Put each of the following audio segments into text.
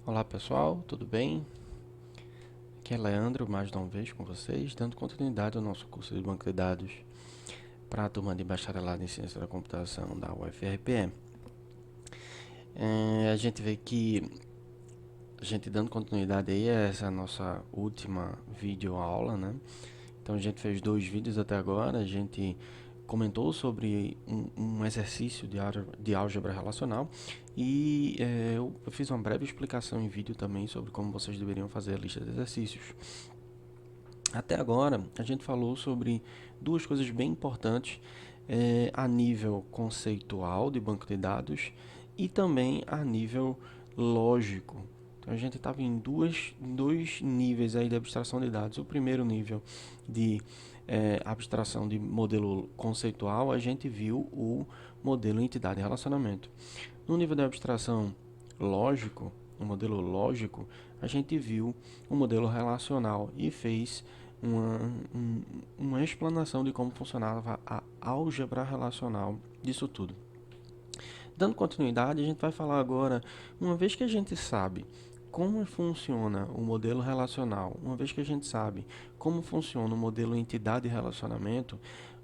Olá pessoal, tudo bem? Aqui é Leandro, mais uma vez com vocês, dando continuidade ao nosso curso de banco de dados para a turma de bacharelado em ciência da computação da UFRPE. A gente vê que a gente dando continuidade aí a essa nossa última videoaula, né? Então a gente fez 2 vídeos até agora, a gente comentou sobre um exercício de álgebra relacional e eu fiz uma breve explicação em vídeo também sobre como vocês deveriam fazer a lista de exercícios. Até agora a gente falou sobre duas coisas bem importantes a nível conceitual de banco de dados e também a nível lógico. Então a gente estava em dois níveis aí de abstração de dados. O primeiro nível de abstração de modelo conceitual, a gente viu o modelo entidade e relacionamento. No nível de abstração lógico, no modelo lógico, a gente viu o modelo relacional e fez uma explanação de como funcionava a álgebra relacional disso tudo. Dando continuidade, a gente vai falar agora, uma vez que a gente sabe como funciona o modelo relacional, uma vez que a gente sabe como funciona o modelo entidade e relacionamento,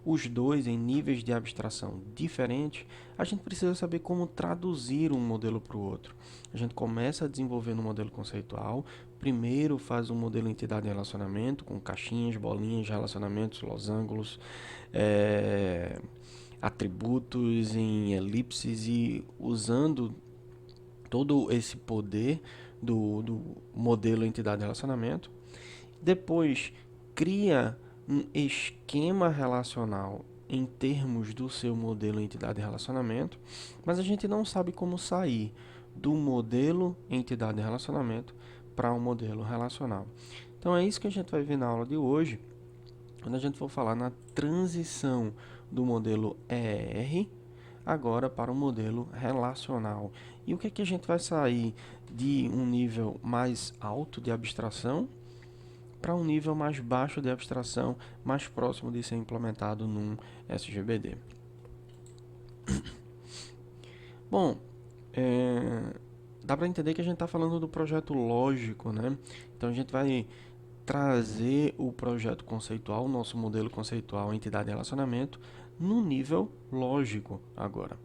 os dois em níveis de abstração diferentes, a gente precisa saber como traduzir um modelo para o outro. A gente começa a desenvolver no modelo conceitual, primeiro faz um modelo entidade e relacionamento, com caixinhas, bolinhas, relacionamentos, losangos, atributos em elipses e usando todo esse poder do modelo entidade e relacionamento. Depois cria um esquema relacional em termos do seu modelo entidade e relacionamento, mas a gente não sabe como sair do modelo entidade e relacionamento para um modelo relacional. Então é isso que a gente vai ver na aula de hoje, quando a gente for falar na transição do modelo ER agora para o modelo relacional. E o que é que a gente vai sair de um nível mais alto de abstração para um nível mais baixo de abstração, mais próximo de ser implementado num SGBD. Bom, dá para entender que a gente está falando do projeto lógico, né? Então a gente vai trazer o projeto conceitual, o nosso modelo conceitual, entidade e relacionamento, no nível lógico agora.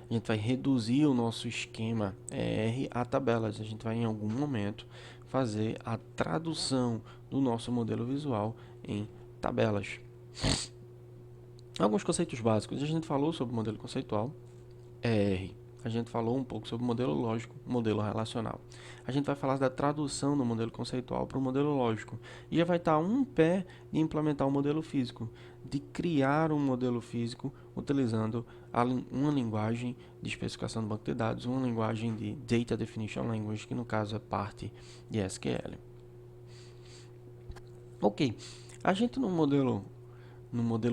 A gente vai reduzir o nosso esquema ER a tabelas. A gente vai em algum momento fazer a tradução do nosso modelo visual em tabelas. Alguns conceitos básicos. A gente falou sobre o modelo conceitual, ER. A gente falou um pouco sobre o modelo lógico, modelo relacional. A gente vai falar da tradução do modelo conceitual para o modelo lógico. E já vai estar um pé de implementar o modelo físico, de criar um modelo físico utilizando uma linguagem de especificação do banco de dados, uma linguagem de Data Definition Language, que no caso é parte de SQL. Ok, a gente no modelo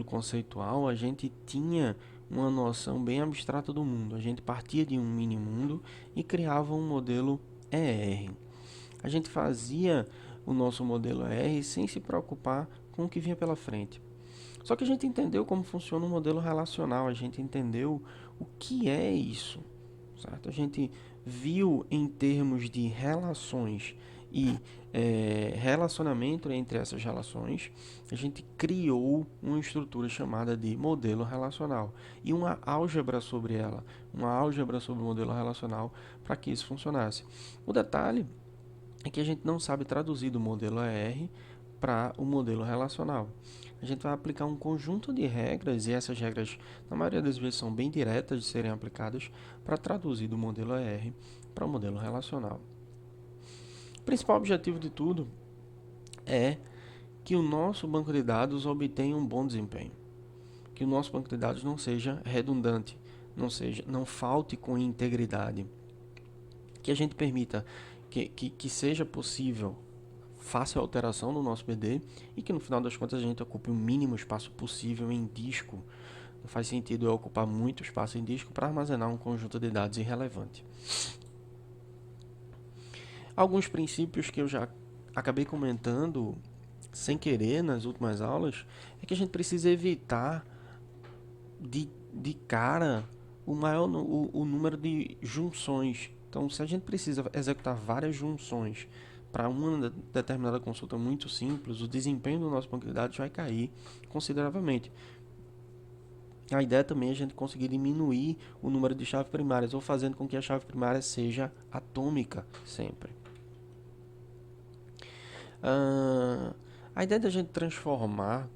conceitual, a gente tinha uma noção bem abstrata do mundo. A gente partia de um mini mundo e criava um modelo ER. A gente fazia o nosso modelo ER sem se preocupar com o que vinha pela frente. Só que a gente entendeu como funciona o modelo relacional, a gente entendeu o que é isso, certo? A gente viu em termos de relações e relacionamento entre essas relações, a gente criou uma estrutura chamada de modelo relacional e uma álgebra sobre ela, uma álgebra sobre o modelo relacional para que isso funcionasse. O detalhe é que a gente não sabe traduzir do modelo ER para o modelo relacional. A gente vai aplicar um conjunto de regras, e essas regras, na maioria das vezes, são bem diretas de serem aplicadas para traduzir do modelo ER para o modelo relacional. O principal objetivo de tudo é que o nosso banco de dados obtenha um bom desempenho, que o nosso banco de dados não seja redundante, não falte com integridade, que a gente permita que seja possível fácil alteração no nosso BD e que no final das contas a gente ocupe o mínimo espaço possível em disco. Não faz sentido eu ocupar muito espaço em disco para armazenar um conjunto de dados irrelevante. Alguns princípios que eu já acabei comentando sem querer nas últimas aulas é que a gente precisa evitar de cara o número de junções Então, se a gente precisa executar várias junções para uma determinada consulta muito simples, o desempenho do nosso banco de dados vai cair consideravelmente. A ideia também é a gente conseguir diminuir o número de chaves primárias, ou fazendo com que a chave primária seja atômica sempre. A ideia da gente transformar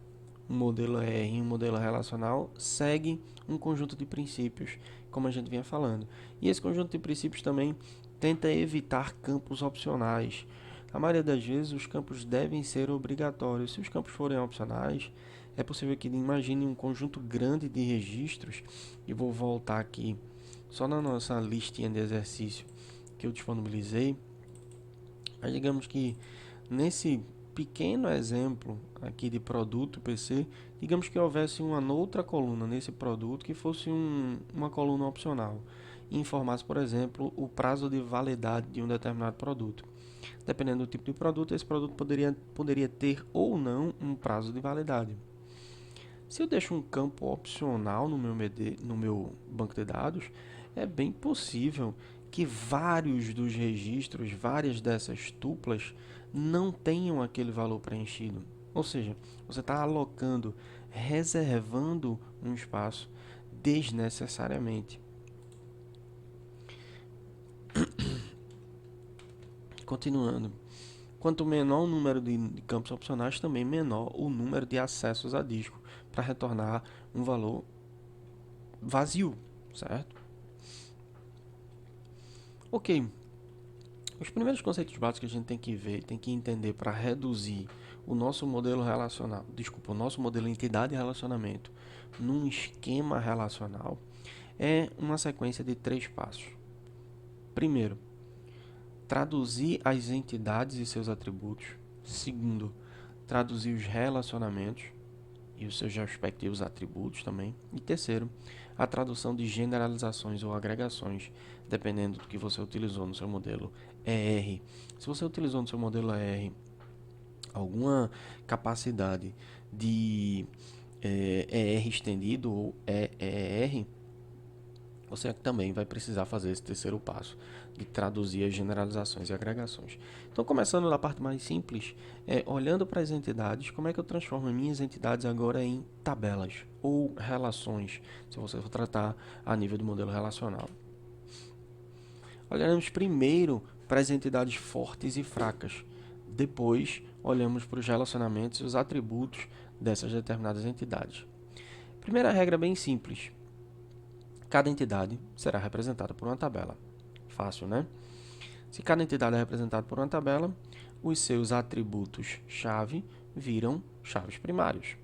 um modelo R em um modelo relacional segue um conjunto de princípios, como a gente vinha falando. E esse conjunto de princípios também tenta evitar campos opcionais. A maioria das vezes os campos devem ser obrigatórios. Se os campos forem opcionais, é possível que imagine um conjunto grande de registros, e vou voltar aqui só na nossa listinha de exercício que eu disponibilizei. Mas digamos que nesse pequeno exemplo aqui de produto PC, digamos que houvesse uma outra coluna nesse produto que fosse uma coluna opcional e informasse, por exemplo, o prazo de validade de um determinado produto. Dependendo do tipo de produto, esse produto poderia ter ou não um prazo de validade. Se eu deixo um campo opcional no meu banco de dados, é bem possível que vários dos registros, várias dessas tuplas, não tenham aquele valor preenchido. Ou seja, você está alocando, reservando um espaço desnecessariamente. Continuando. Quanto menor o número de campos opcionais, também menor o número de acessos a disco, para retornar um valor vazio, certo? Ok, os primeiros conceitos básicos que a gente tem que ver, tem que entender para reduzir o nosso modelo relacional, o nosso modelo entidade e relacionamento num esquema relacional, é uma sequência de 3 passos. Primeiro, traduzir as entidades e seus atributos. Segundo, traduzir os relacionamentos e os seus respectivos atributos também. E terceiro, a tradução de generalizações ou agregações, dependendo do que você utilizou no seu modelo ER. Se você utilizou no seu modelo ER alguma capacidade de ER estendido ou EER, você também vai precisar fazer esse terceiro passo de traduzir as generalizações e agregações. Então, começando da parte mais simples, olhando para as entidades, como é que eu transformo minhas entidades agora em tabelas ou relações, se você for tratar a nível do modelo relacional. Olharemos primeiro para as entidades fortes e fracas, depois olhamos para os relacionamentos e os atributos dessas determinadas entidades. Primeira regra bem simples: cada entidade será representada por uma tabela. Fácil, né? Se cada entidade é representada por uma tabela, os seus atributos-chave viram chaves primários.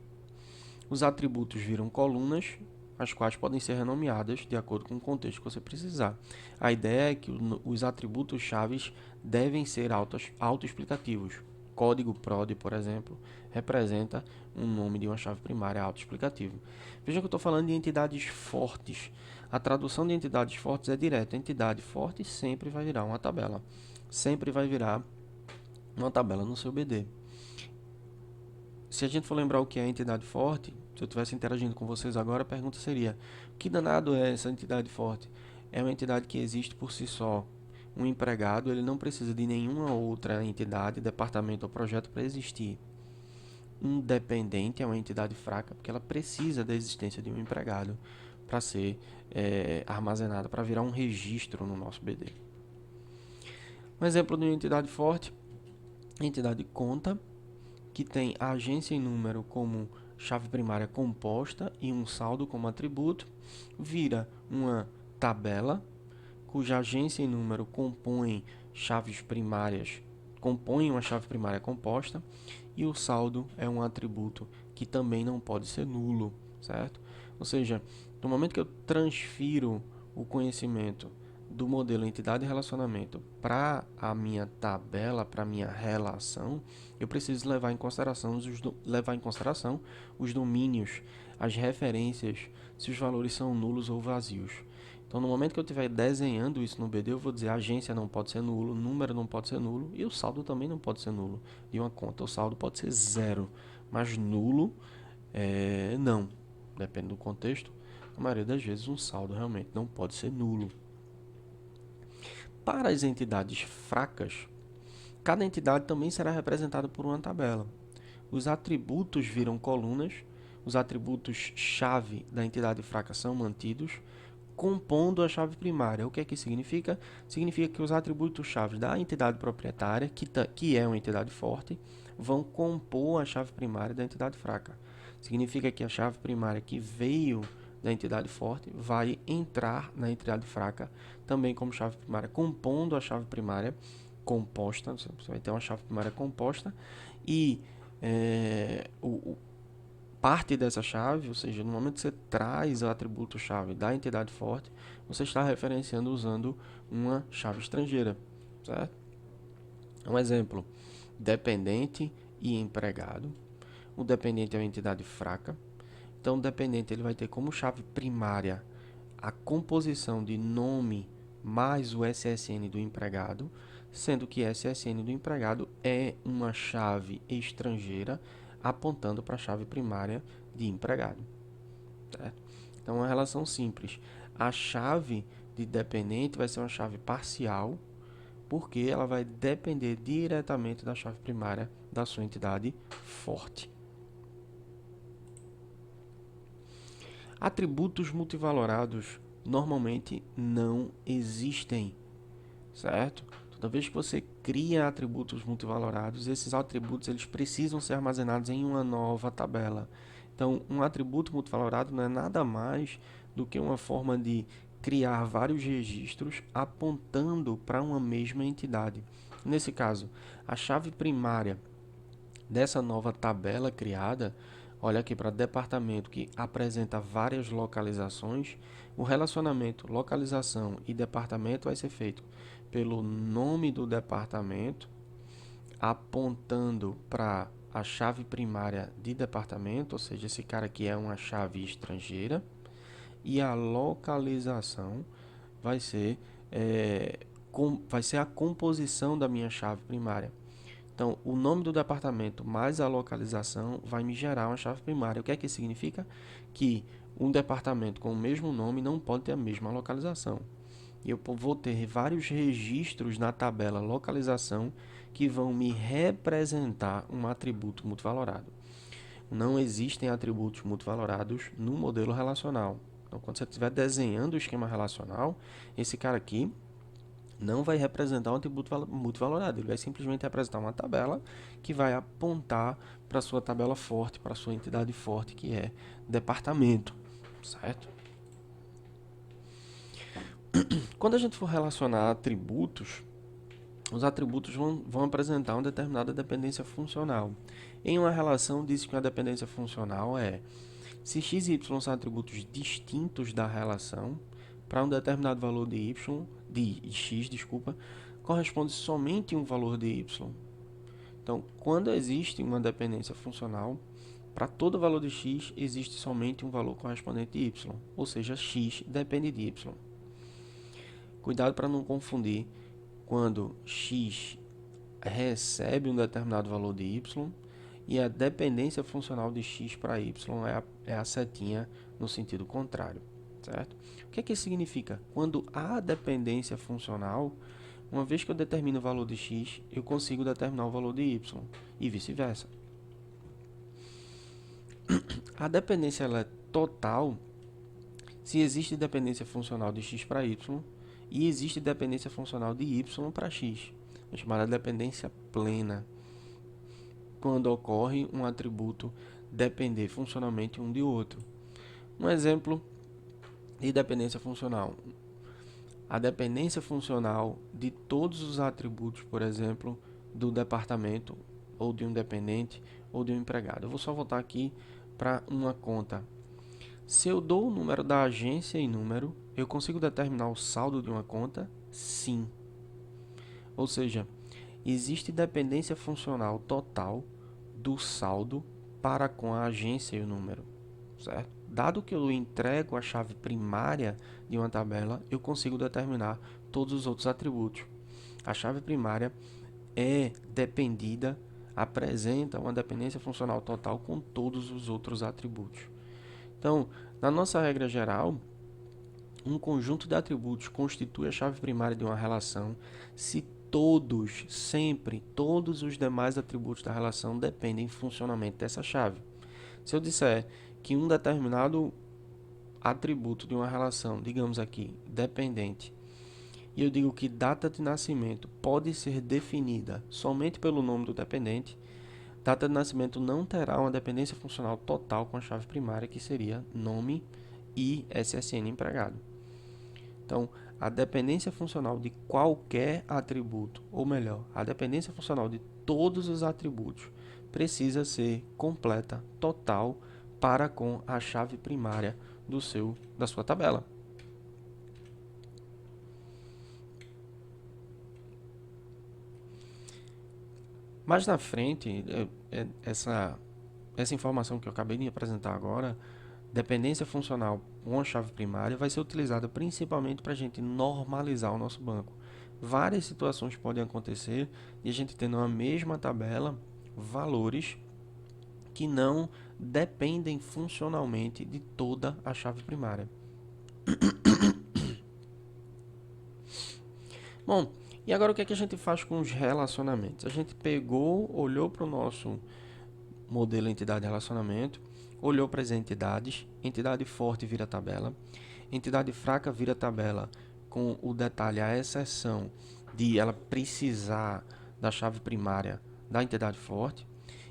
Os atributos viram colunas, as quais podem ser renomeadas de acordo com o contexto que você precisar. A ideia é que os atributos-chaves devem ser autoexplicativos. Código PROD, por exemplo, representa um nome de uma chave primária autoexplicativo. Veja que eu estou falando de entidades fortes. A tradução de entidades fortes é direta. A entidade forte sempre vai virar uma tabela. Sempre vai virar uma tabela no seu BD. Se a gente for lembrar o que é entidade forte, se eu estivesse interagindo com vocês agora, a pergunta seria: o que danado é essa entidade forte? É uma entidade que existe por si só. Um empregado, ele não precisa de nenhuma outra entidade, departamento ou projeto para existir. Um dependente é uma entidade fraca, porque ela precisa da existência de um empregado para ser armazenada, para virar um registro no nosso BD. Um exemplo de uma entidade forte, a entidade conta, que tem a agência e número como chave primária composta e um saldo como atributo, vira uma tabela cuja agência e número compõem uma chave primária composta, e o saldo é um atributo que também não pode ser nulo, certo? Ou seja, no momento que eu transfiro o conhecimento do modelo entidade e relacionamento para a minha tabela, para a minha relação, eu preciso levar em consideração os domínios, as referências, se os valores são nulos ou vazios. Então, no momento que eu estiver desenhando isso no BD, eu vou dizer agência não pode ser nulo, número não pode ser nulo e o saldo também não pode ser nulo. De uma conta, o saldo pode ser 0, mas nulo não. Depende do contexto. Na maioria das vezes, um saldo realmente não pode ser nulo. Para as entidades fracas, cada entidade também será representada por uma tabela. Os atributos viram colunas, os atributos-chave da entidade fraca são mantidos, compondo a chave primária. O que é que significa? Significa que os atributos-chave da entidade proprietária, que é uma entidade forte, vão compor a chave primária da entidade fraca. Significa que a chave primária que veio da entidade forte vai entrar na entidade fraca também como chave primária, compondo a chave primária composta. Você vai ter uma chave primária composta e parte dessa chave, ou seja, no momento que você traz o atributo-chave da entidade forte, você está referenciando usando uma chave estrangeira, certo? Um exemplo, dependente e empregado. O dependente é uma entidade fraca, então o dependente ele vai ter como chave primária a composição de nome mais o SSN do empregado, sendo que SSN do empregado é uma chave estrangeira apontando para a chave primária de empregado. Certo? Então, é uma relação simples. A chave de dependente vai ser uma chave parcial, porque ela vai depender diretamente da chave primária da sua entidade forte. Atributos multivalorados normalmente não existem, certo? Toda vez que você cria atributos multivalorados, esses atributos eles precisam ser armazenados em uma nova tabela. Então, um atributo multivalorado não é nada mais do que uma forma de criar vários registros apontando para uma mesma entidade. Nesse caso, a chave primária dessa nova tabela criada, olha aqui para departamento que apresenta várias localizações, o relacionamento localização e departamento vai ser feito pelo nome do departamento, apontando para a chave primária de departamento, ou seja, esse cara aqui é uma chave estrangeira, e a localização vai ser, a composição da minha chave primária. Então, o nome do departamento mais a localização vai me gerar uma chave primária. O que é que significa? Que um departamento com o mesmo nome não pode ter a mesma localização. E eu vou ter vários registros na tabela localização que vão me representar um atributo multivalorado. Não existem atributos multivalorados no modelo relacional. Então, quando você estiver desenhando o esquema relacional, esse cara aqui não vai representar um atributo multivalorado, ele vai simplesmente representar uma tabela que vai apontar para a sua tabela forte, para a sua entidade forte, que é departamento, certo? Quando a gente for relacionar atributos, os atributos vão apresentar uma determinada dependência funcional. Em uma relação, diz que a dependência funcional é se x e y são atributos distintos da relação, para um determinado valor de y, de x, corresponde somente um valor de y. Então, quando existe uma dependência funcional, para todo valor de x existe somente um valor correspondente de y, ou seja, x depende de y. Cuidado para não confundir quando x recebe um determinado valor de y e a dependência funcional de x para y é a setinha no sentido contrário, certo? O que é que isso significa? Quando há dependência funcional, uma vez que eu determino o valor de x, eu consigo determinar o valor de y e vice-versa. A dependência ela é total se existe dependência funcional de x para y e existe dependência funcional de y para x, é chamada dependência plena, quando ocorre um atributo depender funcionalmente um de outro. Um exemplo de dependência funcional. A dependência funcional de todos os atributos, por exemplo, do departamento, ou de um dependente, ou de um empregado. Eu vou só voltar aqui para uma conta. Se eu dou o número da agência em número, eu consigo determinar o saldo de uma conta? Sim. Ou seja, existe dependência funcional total do saldo para com a agência e o número, certo? Dado que eu entrego a chave primária de uma tabela, eu consigo determinar todos os outros atributos. A chave primária é dependida, apresenta uma dependência funcional total com todos os outros atributos. Então, na nossa regra geral, Um conjunto de atributos constitui a chave primária de uma relação se todos, sempre, todos os demais atributos da relação dependem do funcionamento dessa chave. Se eu disser que um determinado atributo de uma relação, digamos aqui, dependente, e eu digo que data de nascimento pode ser definida somente pelo nome do dependente, data de nascimento não terá uma dependência funcional total com a chave primária, que seria nome e SSN empregado. Então, a dependência funcional de qualquer atributo, ou melhor, a dependência funcional de todos os atributos, precisa ser completa, total, para com a chave primária da sua tabela. Mais na frente, essa informação que eu acabei de apresentar agora, dependência funcional com a chave primária, vai ser utilizada principalmente para a gente normalizar o nosso banco. Várias situações podem acontecer de a gente ter na mesma tabela valores que não dependem funcionalmente de toda a chave primária. Bom, e agora o que é que a gente faz com os relacionamentos? A gente pegou, olhou para o nosso modelo entidade relacionamento, olhou para as entidades, entidade forte vira tabela, entidade fraca vira tabela com o detalhe, a exceção de ela precisar da chave primária da entidade forte,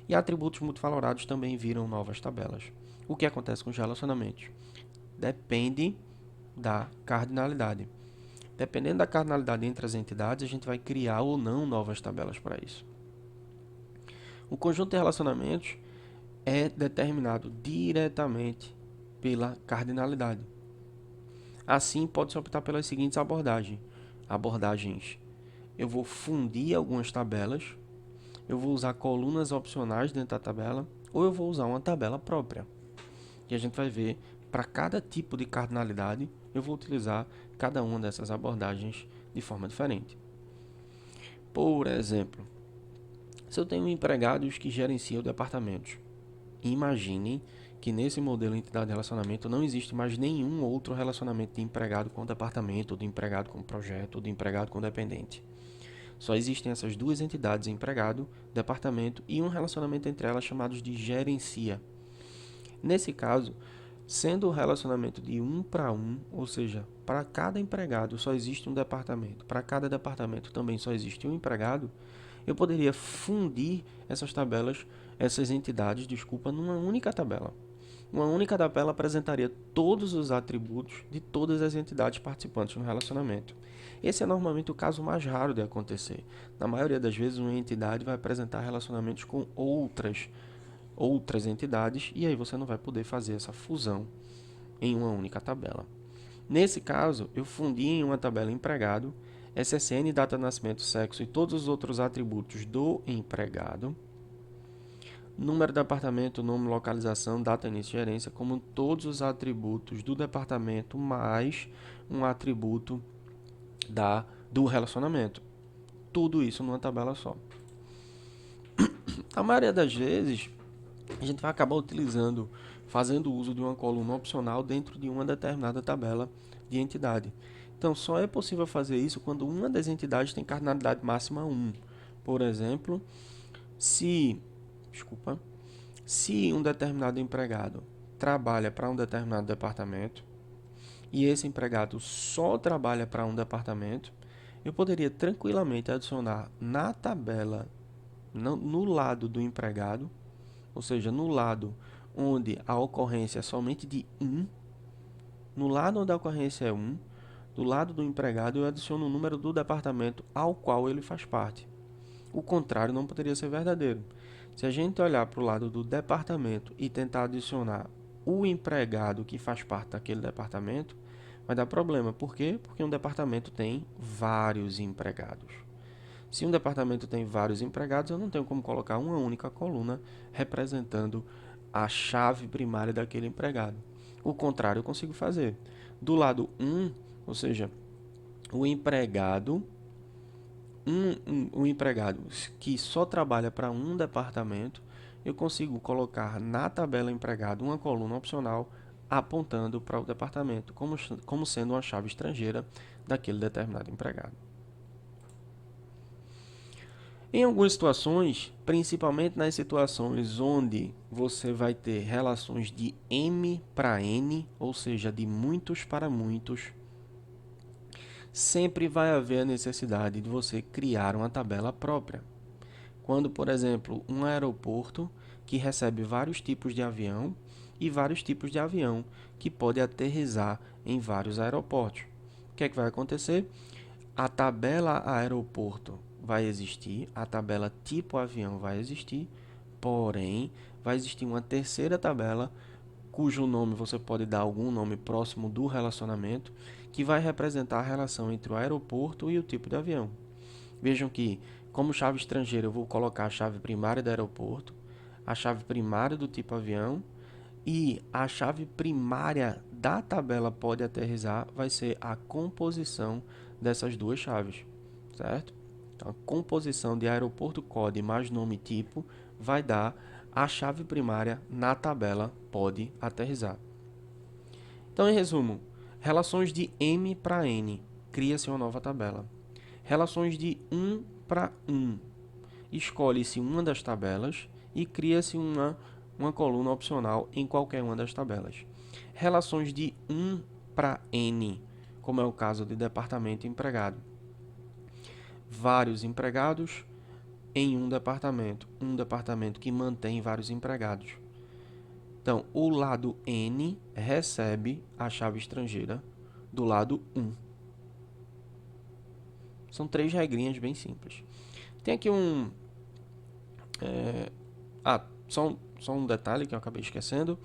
e atributos multivalorados também viram novas tabelas. O que acontece com os relacionamentos? Depende da cardinalidade. Dependendo da cardinalidade entre as entidades, a gente vai criar ou não novas tabelas para isso. O conjunto de relacionamentos é determinado diretamente pela cardinalidade. Assim, pode-se optar pelas seguintes abordagens. Eu vou fundir algumas tabelas, eu vou usar colunas opcionais dentro da tabela, ou eu vou usar uma tabela própria. E a gente vai ver, para cada tipo de cardinalidade, eu vou utilizar cada uma dessas abordagens de forma diferente. Por exemplo, se eu tenho empregados que gerenciam departamentos, imaginem que nesse modelo entidade de relacionamento não existe mais nenhum outro relacionamento de empregado com departamento, ou de empregado com projeto, ou de empregado com dependente. Só existem essas duas entidades, empregado, departamento, e um relacionamento entre elas chamado de gerencia. Nesse caso, sendo o relacionamento de 1 para 1, ou seja, para cada empregado só existe um departamento, para cada departamento também só existe um empregado, eu poderia fundir essas entidades, numa única tabela. Uma única tabela apresentaria todos os atributos de todas as entidades participantes no relacionamento. Esse é normalmente o caso mais raro de acontecer. Na maioria das vezes, uma entidade vai apresentar relacionamentos com outras entidades, e aí você não vai poder fazer essa fusão em uma única tabela. Nesse caso, eu fundi em uma tabela empregado, SSN, data de nascimento, sexo e todos os outros atributos do empregado, número do departamento, nome, localização, data, início de gerência, como todos os atributos do departamento, mais um atributo do relacionamento. Tudo isso numa tabela só. A maioria das vezes, a gente vai acabar fazendo uso de uma coluna opcional dentro de uma determinada tabela de entidade. Então, só é possível fazer isso quando uma das entidades tem cardinalidade máxima 1. Por exemplo, se um determinado empregado trabalha para um determinado departamento e esse empregado só trabalha para um departamento, eu poderia tranquilamente adicionar na tabela, no lado do empregado, ou seja, no lado onde a ocorrência é somente de 1, no lado onde a ocorrência é 1, do lado do empregado eu adiciono o número do departamento ao qual ele faz parte. O contrário não poderia ser verdadeiro. Se a gente olhar para o lado do departamento e tentar adicionar o empregado que faz parte daquele departamento, vai dar problema. Por quê? Porque um departamento tem vários empregados. Se um departamento tem vários empregados, eu não tenho como colocar uma única coluna representando a chave primária daquele empregado. O contrário eu consigo fazer. Do lado 1, ou seja, o empregado que só trabalha para um departamento, eu consigo colocar na tabela empregado uma coluna opcional apontando para o departamento como sendo uma chave estrangeira daquele determinado empregado. Em algumas situações, principalmente nas situações onde você vai ter relações de M para N, ou seja, de muitos para muitos, sempre vai haver a necessidade de você criar uma tabela própria. Quando, por exemplo, um aeroporto que recebe vários tipos de avião e vários tipos de avião que pode aterrissar em vários aeroportos. O que é que vai acontecer? A tabela aeroporto vai existir, a tabela tipo avião vai existir, porém, vai existir uma terceira tabela, cujo nome você pode dar algum nome próximo do relacionamento, que vai representar a relação entre o aeroporto e o tipo de avião. Vejam que, como chave estrangeira, eu vou colocar a chave primária do aeroporto, a chave primária do tipo avião, e a chave primária da tabela pode aterrissar vai ser a composição dessas duas chaves, certo? Então, a composição de aeroporto code mais nome tipo vai dar a chave primária na tabela pode aterrissar. Então, em resumo, relações de M para N, cria-se uma nova tabela. Relações de 1 para 1, escolhe-se uma das tabelas e cria-se uma coluna opcional em qualquer uma das tabelas. Relações de 1 para N, como é o caso de departamento e empregado. Vários empregados em um departamento que mantém vários empregados. Então, o lado N recebe a chave estrangeira do lado 1. São 3 regrinhas bem simples. Tem aqui só um detalhe que eu acabei esquecendo.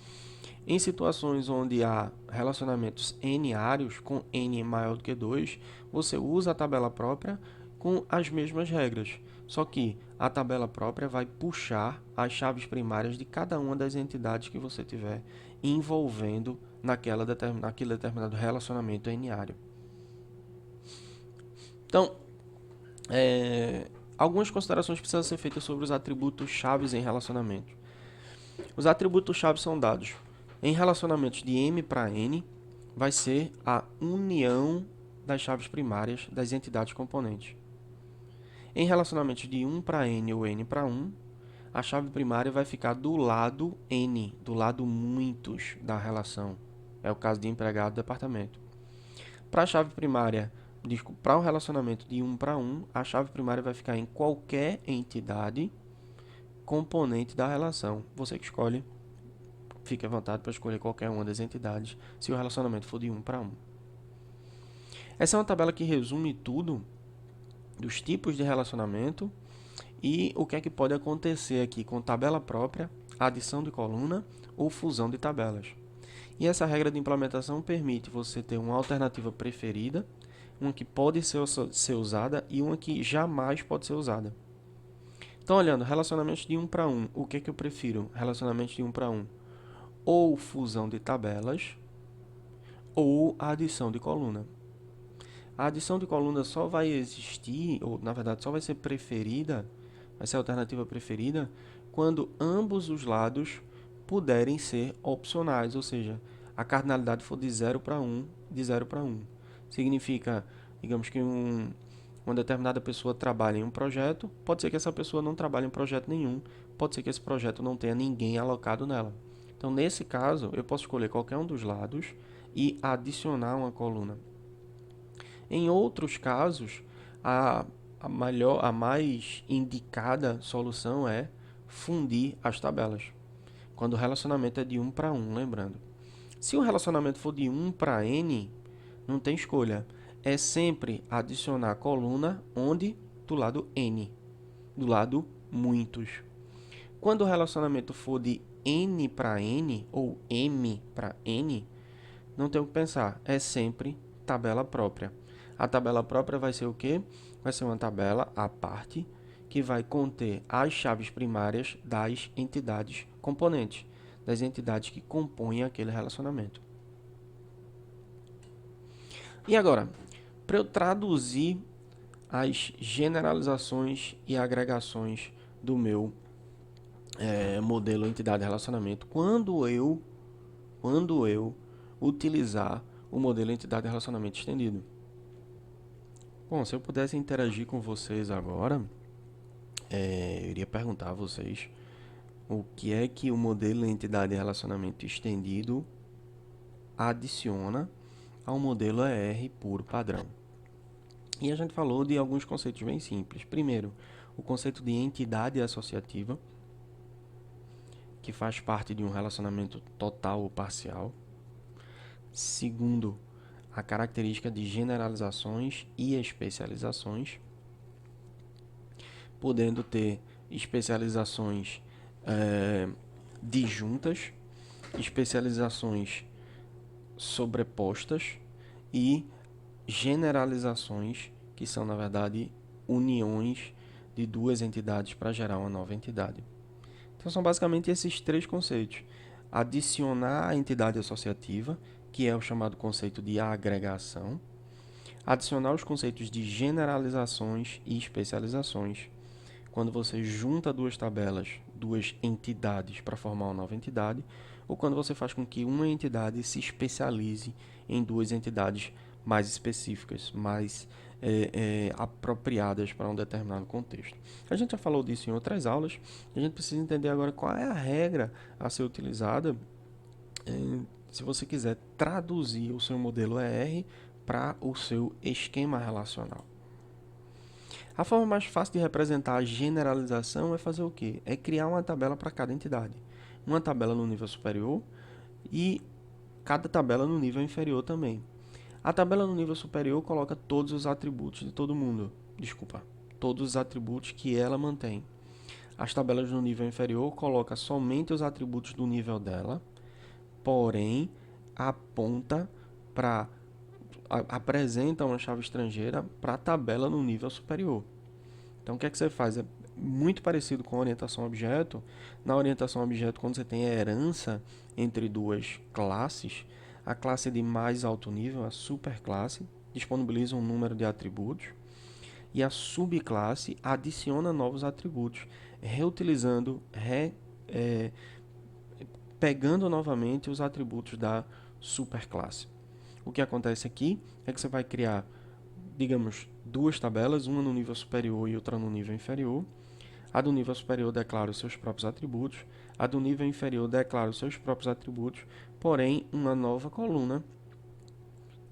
Em situações onde há relacionamentos n-áreos, com n maior do que 2, você usa a tabela própria com as mesmas regras. Só que a tabela própria vai puxar as chaves primárias de cada uma das entidades que você tiver envolvendo naquele determinado relacionamento n-ário. Então, algumas considerações precisam ser feitas sobre os atributos chaves em relacionamento. Os atributos chaves são dados em relacionamentos de M para N, vai ser a união das chaves primárias das entidades componentes. Em relacionamentos de 1 para N ou N para 1, a chave primária vai ficar do lado N, do lado muitos da relação. É o caso de empregado e departamento. Para a chave primária, para o relacionamento de 1 para 1, a chave primária vai ficar em qualquer entidade componente da relação. Você que escolhe, fique à vontade para escolher qualquer uma das entidades, se o relacionamento for de 1 para 1. Essa é uma tabela que resume tudo dos tipos de relacionamento e o que é que pode acontecer aqui com tabela própria, adição de coluna ou fusão de tabelas. E essa regra de implementação permite você ter uma alternativa preferida, uma que pode ser usada e uma que jamais pode ser usada. Então, olhando, relacionamentos de 1 para 1, o que é que eu prefiro? Relacionamentos de 1 para 1. Ou fusão de tabelas, ou a adição de coluna. A adição de coluna só vai existir, ou na verdade só vai ser preferida, vai ser a alternativa preferida, quando ambos os lados puderem ser opcionais, ou seja, a cardinalidade for de 0 para 1, de 0 para 1. Significa, digamos que uma determinada pessoa trabalha em um projeto, pode ser que essa pessoa não trabalhe em projeto nenhum, pode ser que esse projeto não tenha ninguém alocado nela. Então, nesse caso, eu posso escolher qualquer um dos lados e adicionar uma coluna. Em outros casos, a mais indicada solução é fundir as tabelas, quando o relacionamento é de 1 para 1, lembrando. Se o relacionamento for de 1 para N, não tem escolha. É sempre adicionar a coluna onde? Do lado N, do lado muitos. Quando o relacionamento for de N para N ou M para N, não tem o que pensar, é sempre tabela própria. A tabela própria vai ser o quê? Vai ser uma tabela à parte que vai conter as chaves primárias das entidades componentes, das entidades que compõem aquele relacionamento. E agora, para eu traduzir as generalizações e agregações do meu modelo entidade-relacionamento, quando eu quando eu utilizar o modelo entidade e relacionamento estendido. Bom, se eu pudesse interagir com vocês agora, eu iria perguntar a vocês o que é que o modelo entidade e relacionamento estendido adiciona ao modelo ER puro padrão. E a gente falou de alguns conceitos bem simples. Primeiro, o conceito de entidade associativa, que faz parte de um relacionamento total ou parcial. Segundo, a característica de generalizações e especializações, podendo ter especializações disjuntas, especializações sobrepostas e generalizações, que são, na verdade, uniões de duas entidades para gerar uma nova entidade. Então, são basicamente esses três conceitos. Adicionar a entidade associativa, que é o chamado conceito de agregação. Adicionar os conceitos de generalizações e especializações, quando você junta duas tabelas, duas entidades para formar uma nova entidade, ou quando você faz com que uma entidade se especialize em duas entidades mais específicas, mais apropriadas para um determinado contexto. A gente já falou disso em outras aulas, e a gente precisa entender agora qual é a regra a ser utilizada se você quiser traduzir o seu modelo ER para o seu esquema relacional. A forma mais fácil de representar a generalização é fazer o quê? É criar uma tabela para cada entidade. Uma tabela no nível superior e cada tabela no nível inferior também. A tabela no nível superior coloca todos os atributos de todo mundo. Todos os atributos que ela mantém. As tabelas no nível inferior colocam somente os atributos do nível dela, porém apresenta uma chave estrangeira para a tabela no nível superior. Então, o que é que você faz? É muito parecido com a orientação a objeto. Na orientação a objeto, quando você tem a herança entre duas classes, a classe de mais alto nível, a superclasse, disponibiliza um número de atributos e a subclasse adiciona novos atributos, reutilizando, pegando novamente os atributos da superclasse. O que acontece aqui é que você vai criar, digamos, duas tabelas, uma no nível superior e outra no nível inferior. A do nível superior declara os seus próprios atributos, a do nível inferior declara os seus próprios atributos, porém uma nova coluna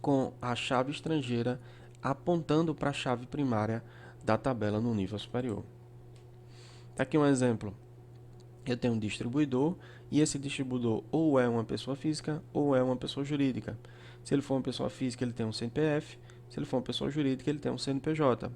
com a chave estrangeira apontando para a chave primária da tabela no nível superior. Aqui um exemplo. Eu tenho um distribuidor e esse distribuidor ou é uma pessoa física ou é uma pessoa jurídica. Se ele for uma pessoa física, ele tem um CPF. Se ele for uma pessoa jurídica, ele tem um CNPJ.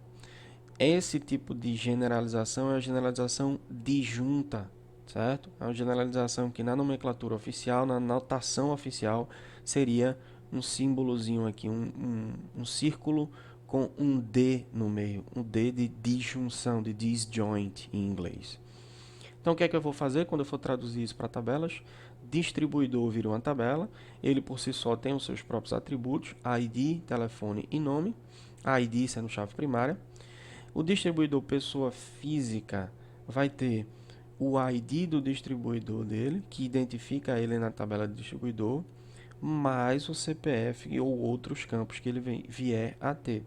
Esse tipo de generalização é a generalização disjunta, certo? É uma generalização que na nomenclatura oficial, na notação oficial, seria um símbolozinho aqui, um círculo com um D no meio, um D de disjunção, de disjoint em inglês. Então, o que é que eu vou fazer quando eu for traduzir isso para tabelas? Distribuidor vira uma tabela, ele por si só tem os seus próprios atributos, ID, telefone e nome, ID sendo chave primária. O distribuidor pessoa física vai ter o ID do distribuidor dele, que identifica ele na tabela de distribuidor, mais o CPF ou outros campos que ele vier a ter.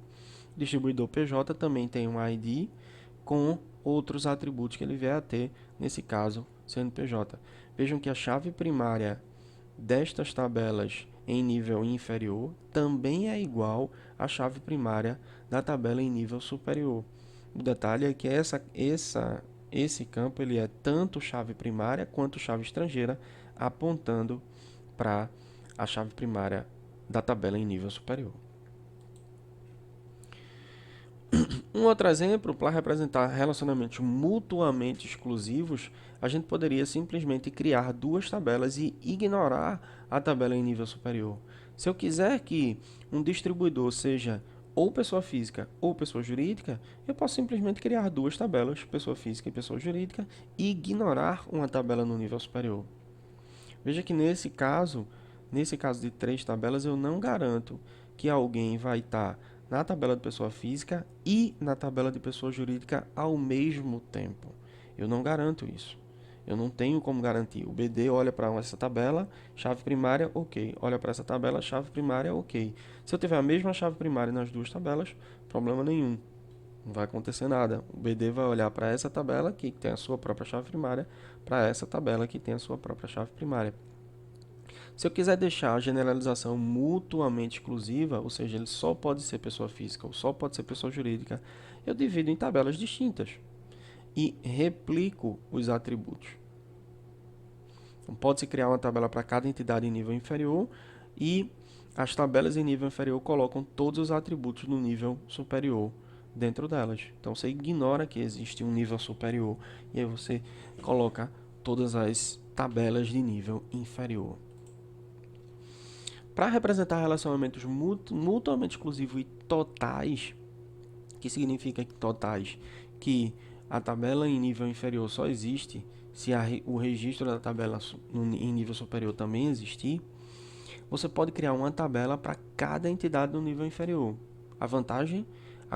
O distribuidor PJ também tem um ID com outros atributos que ele vier a ter, nesse caso, CNPJ. Vejam que a chave primária destas tabelas em nível inferior também é igual à chave primária da tabela em nível superior. O detalhe é que esse campo ele é tanto chave primária quanto chave estrangeira, apontando para a chave primária da tabela em nível superior. Um outro exemplo, para representar relacionamentos mutuamente exclusivos, a gente poderia simplesmente criar duas tabelas e ignorar a tabela em nível superior. Se eu quiser que um distribuidor seja ou pessoa física ou pessoa jurídica, eu posso simplesmente criar duas tabelas, pessoa física e pessoa jurídica, e ignorar uma tabela no nível superior. Veja que nesse caso de três tabelas, eu não garanto que alguém vai estar na tabela de pessoa física e na tabela de pessoa jurídica ao mesmo tempo. Eu não garanto isso. Eu não tenho como garantir. O BD olha para essa tabela, chave primária, ok. Olha para essa tabela, chave primária, ok. Se eu tiver a mesma chave primária nas duas tabelas, problema nenhum. Não vai acontecer nada. O BD vai olhar para essa tabela que tem a sua própria chave primária, para essa tabela que tem a sua própria chave primária. Se eu quiser deixar a generalização mutuamente exclusiva, ou seja, ele só pode ser pessoa física ou só pode ser pessoa jurídica, eu divido em tabelas distintas e replico os atributos. Então, pode-se criar uma tabela para cada entidade em nível inferior e as tabelas em nível inferior colocam todos os atributos no nível superior dentro delas. Então, você ignora que existe um nível superior e aí você coloca todas as tabelas de nível inferior. Para representar relacionamentos mutuamente exclusivos e totais, que significa que totais, que a tabela em nível inferior só existe se o registro da tabela em nível superior também existir, você pode criar uma tabela para cada entidade no nível inferior. A vantagem,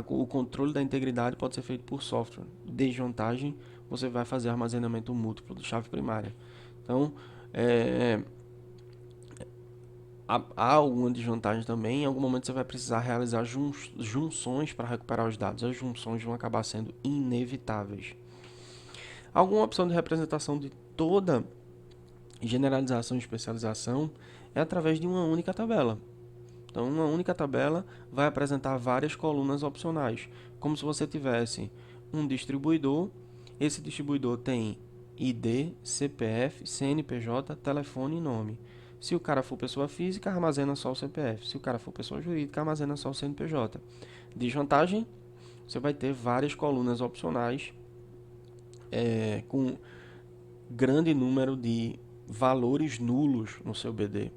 o controle da integridade pode ser feito por software. Desvantagem, você vai fazer armazenamento múltiplo de chave primária. Então, há alguma desvantagem também. Em algum momento você vai precisar realizar junções para recuperar os dados. As junções vão acabar sendo inevitáveis. Alguma opção de representação de toda generalização e especialização é através de uma única tabela. Então, uma única tabela vai apresentar várias colunas opcionais, como se você tivesse um distribuidor. Esse distribuidor tem ID, CPF, CNPJ, telefone e nome. Se o cara for pessoa física, armazena só o CPF. Se o cara for pessoa jurídica, armazena só o CNPJ. Desvantagem, você vai ter várias colunas opcionais com grande número de valores nulos no seu BD.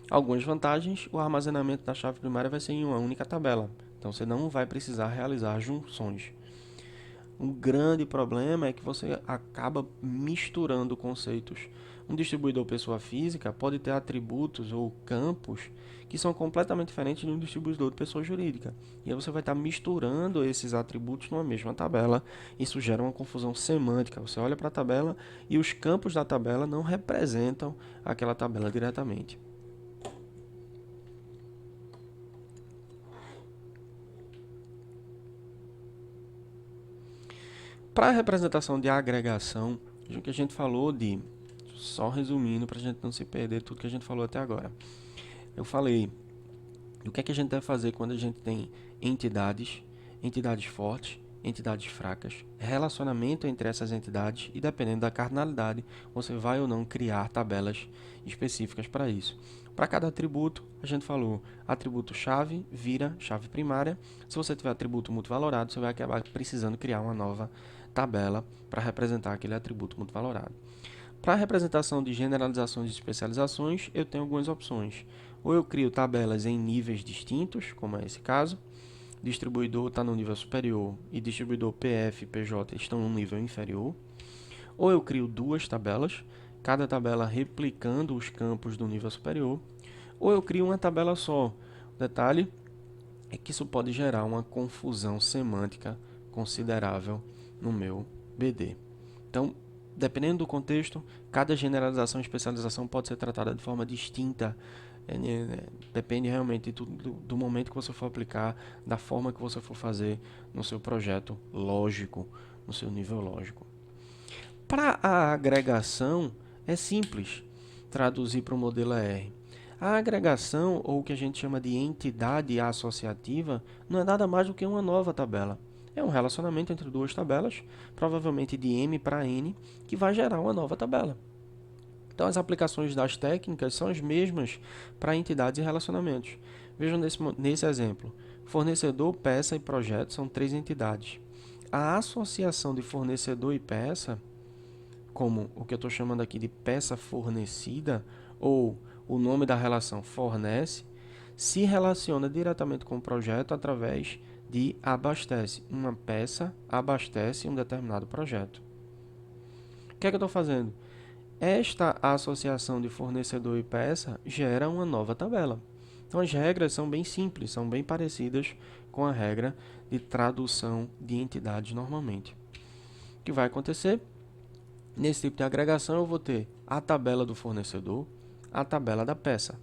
Algumas vantagens, o armazenamento da chave primária vai ser em uma única tabela. Então, você não vai precisar realizar junções. Um grande problema é que você acaba misturando conceitos. Um distribuidor pessoa física pode ter atributos ou campos que são completamente diferentes de um distribuidor de pessoa jurídica. E aí você vai estar misturando esses atributos numa mesma tabela. Isso gera uma confusão semântica. Você olha para a tabela e os campos da tabela não representam aquela tabela diretamente. Para a representação de agregação, o que a gente falou de... Só resumindo, para a gente não se perder tudo que a gente falou até agora. Eu falei o que é que a gente deve fazer quando a gente tem entidades fortes, entidades fracas, relacionamento entre essas entidades e, dependendo da cardinalidade, você vai ou não criar tabelas específicas para isso. Para cada atributo, a gente falou atributo chave vira chave primária. Se você tiver atributo multivalorado, você vai acabar precisando criar uma nova tabela para representar aquele atributo multivalorado. Para a representação de generalizações e especializações, eu tenho algumas opções. Ou eu crio tabelas em níveis distintos, como é esse caso. Distribuidor está no nível superior e distribuidor PF e PJ estão no nível inferior. Ou eu crio duas tabelas, cada tabela replicando os campos do nível superior. Ou eu crio uma tabela só. O detalhe é que isso pode gerar uma confusão semântica considerável no meu BD. Então, dependendo do contexto, cada generalização e especialização pode ser tratada de forma distinta. Depende realmente do momento que você for aplicar, da forma que você for fazer no seu projeto lógico, no seu nível lógico. Para a agregação, é simples traduzir para o modelo R. A agregação, ou o que a gente chama de entidade associativa, não é nada mais do que uma nova tabela. É um relacionamento entre duas tabelas, provavelmente de M para N, que vai gerar uma nova tabela. Então, as aplicações das técnicas são as mesmas para entidades e relacionamentos. Vejam nesse exemplo. Fornecedor, peça e projeto são três entidades. A associação de fornecedor e peça, como o que eu estou chamando aqui de peça fornecida, ou o nome da relação fornece, se relaciona diretamente com o projeto através de abastece. Uma peça abastece um determinado projeto. O que é que eu estou fazendo? Esta associação de fornecedor e peça gera uma nova tabela. Então, as regras são bem simples, são bem parecidas com a regra de tradução de entidades normalmente. O que vai acontecer? Nesse tipo de agregação eu vou ter a tabela do fornecedor, a tabela da peça,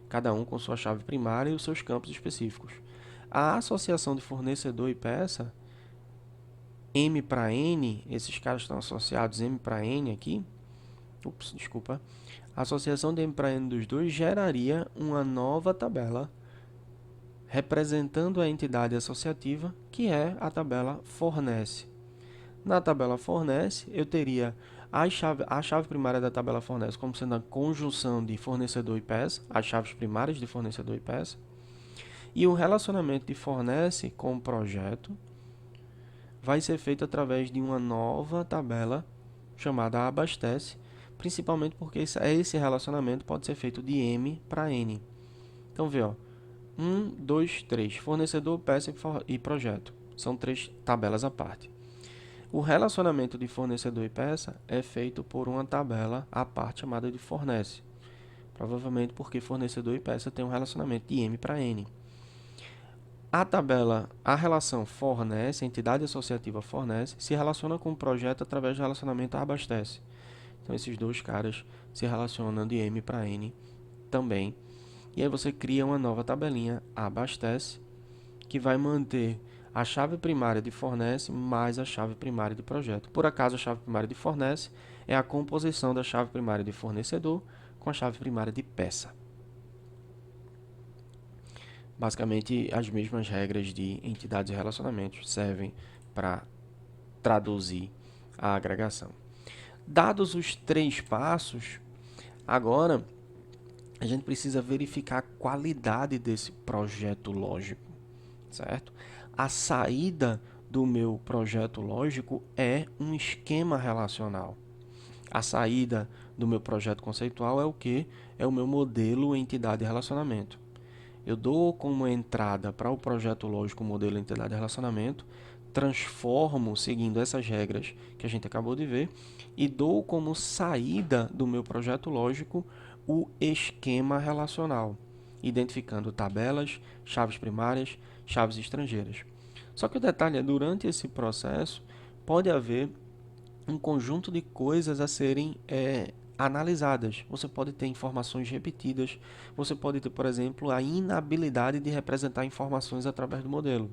cada um com sua chave primária e os seus campos específicos. A associação de fornecedor e peça, M para N, esses caras estão associados M para N aqui, desculpa, a associação de M para N dos dois geraria uma nova tabela representando a entidade associativa, que é a tabela fornece. Na tabela fornece, eu teria a chave primária da tabela fornece como sendo a conjunção de fornecedor e peça, as chaves primárias de fornecedor e peça, e o relacionamento de fornece com o projeto vai ser feito através de uma nova tabela chamada abastece, principalmente porque esse relacionamento pode ser feito de M para N. Então, vê, ó, 1, 2, 3, fornecedor, peça e projeto. São 3 tabelas à parte. O relacionamento de fornecedor e peça é feito por uma tabela à parte chamada de fornece. Provavelmente porque fornecedor e peça tem um relacionamento de M para N. A relação fornece, a entidade associativa fornece, se relaciona com o projeto através do relacionamento abastece. Então, esses dois caras se relacionam de M para N também. E aí você cria uma nova tabelinha abastece, que vai manter a chave primária de fornece mais a chave primária de projeto. Por acaso, a chave primária de fornece é a composição da chave primária de fornecedor com a chave primária de peça. Basicamente, as mesmas regras de entidades e relacionamentos servem para traduzir a agregação. Dados os 3 passos, agora a gente precisa verificar a qualidade desse projeto lógico, certo? A saída do meu projeto lógico é um esquema relacional. A saída do meu projeto conceitual é o que? É o meu modelo entidade e relacionamento. Eu dou como entrada para o projeto lógico o modelo entidade e relacionamento, transformo seguindo essas regras que a gente acabou de ver e dou como saída do meu projeto lógico o esquema relacional, identificando tabelas, chaves primárias, chaves estrangeiras. Só que o detalhe é, durante esse processo, pode haver um conjunto de coisas a serem analisadas. Você pode ter informações repetidas, você pode ter, por exemplo, a inabilidade de representar informações através do modelo.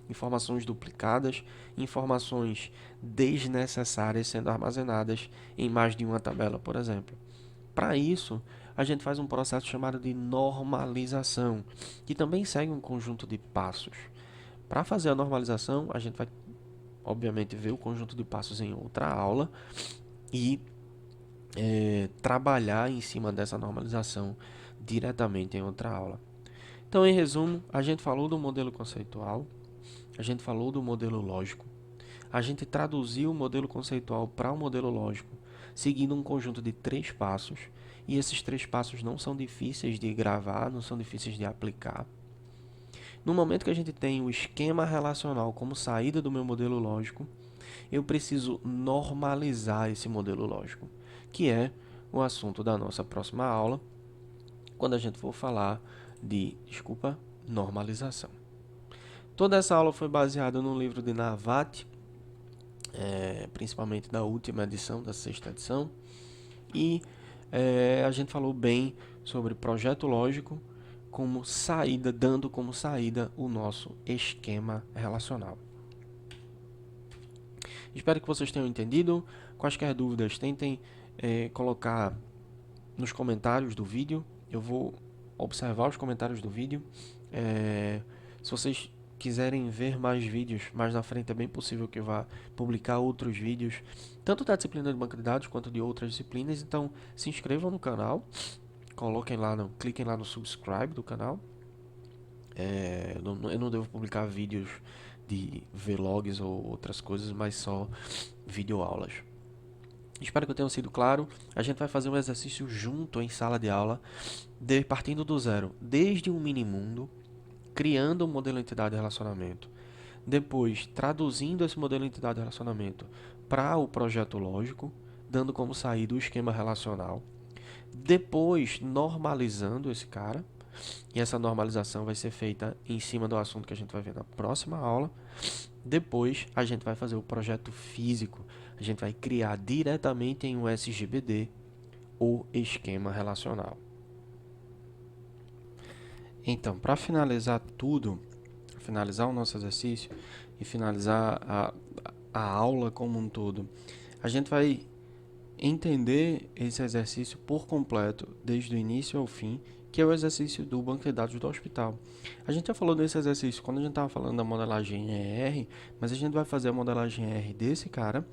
Informações duplicadas, informações desnecessárias sendo armazenadas em mais de uma tabela, por exemplo. Para isso, a gente faz um processo chamado de normalização, que também segue um conjunto de passos. Para fazer a normalização, a gente vai, obviamente, ver o conjunto de passos em outra aula e trabalhar em cima dessa normalização diretamente em outra aula. Então, em resumo, a gente falou do modelo conceitual, a gente falou do modelo lógico, a gente traduziu o modelo conceitual para o modelo lógico, seguindo um conjunto de 3 passos, e esses 3 passos não são difíceis de gravar, não são difíceis de aplicar. No momento que a gente tem o esquema relacional como saída do meu modelo lógico, eu preciso normalizar esse modelo lógico, que é o assunto da nossa próxima aula, quando a gente for falar de, normalização. Toda essa aula foi baseada no livro de Navati, principalmente da última edição, da 6ª edição, e a gente falou bem sobre projeto lógico como saída, dando como saída o nosso esquema relacional. Espero que vocês tenham entendido. Quaisquer dúvidas, tentem colocar nos comentários do vídeo. Eu vou observar os comentários do vídeo. Se vocês quiserem ver mais vídeos, mais na frente é bem possível que eu vá publicar outros vídeos, tanto da disciplina de banco de dados quanto de outras disciplinas. Então, se inscrevam no canal, cliquem lá no subscribe do canal. Eu não devo publicar vídeos de vlogs ou outras coisas, mas só videoaulas. Espero que eu tenha sido claro. A gente vai fazer um exercício junto em sala de aula, partindo do zero, desde um mini-mundo, criando um modelo entidade e relacionamento. Depois, traduzindo esse modelo entidade e relacionamento para o projeto lógico, dando como saída o esquema relacional. Depois, normalizando esse cara. E essa normalização vai ser feita em cima do assunto que a gente vai ver na próxima aula. Depois, a gente vai fazer o projeto físico. A gente vai criar diretamente em USGBD o esquema relacional. Então, para finalizar tudo, finalizar o nosso exercício e finalizar a aula como um todo, a gente vai entender esse exercício por completo, desde o início ao fim, que é o exercício do banco de dados do hospital. A gente já falou desse exercício quando a gente estava falando da modelagem ER, mas a gente vai fazer a modelagem ER desse cara,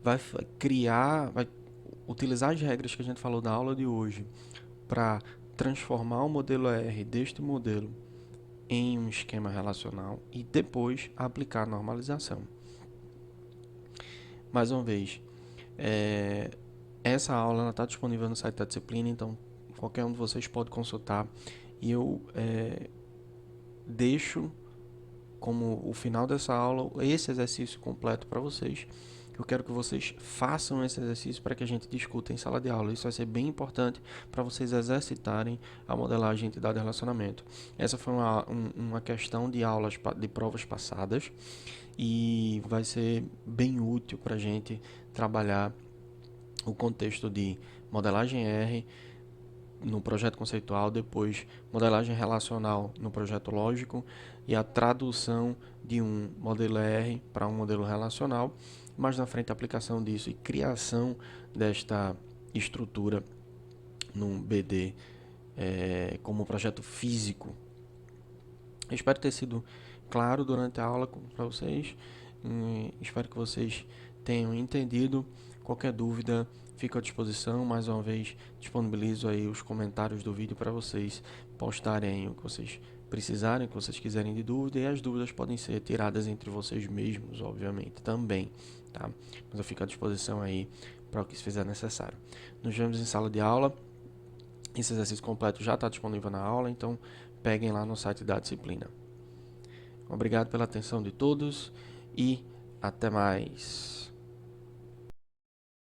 vai criar, vai utilizar as regras que a gente falou na aula de hoje para transformar o modelo ER deste modelo em um esquema relacional e depois aplicar a normalização. Mais uma vez, essa aula está disponível no site da disciplina, então qualquer um de vocês pode consultar. E eu deixo como o final dessa aula esse exercício completo para vocês. Eu quero que vocês façam esse exercício para que a gente discuta em sala de aula. Isso vai ser bem importante para vocês exercitarem a modelagem entidade e relacionamento. Essa foi uma questão de aulas de provas passadas e vai ser bem útil para a gente trabalhar o contexto de modelagem R no projeto conceitual, depois modelagem relacional no projeto lógico e a tradução de um modelo R para um modelo relacional. Mais na frente a aplicação disso e criação desta estrutura num BD como projeto físico. Eu espero ter sido claro durante a aula para vocês. Espero que vocês tenham entendido. Qualquer dúvida, fico à disposição. Mais uma vez, disponibilizo aí os comentários do vídeo para vocês postarem o que vocês precisarem, o que vocês quiserem de dúvida. E as dúvidas podem ser tiradas entre vocês mesmos, obviamente, também. Tá? Mas eu fico à disposição aí para o que se fizer necessário. Nos vemos em sala de aula. Esse exercício completo já está disponível na aula, então peguem lá no site da disciplina. Obrigado pela atenção de todos e até mais.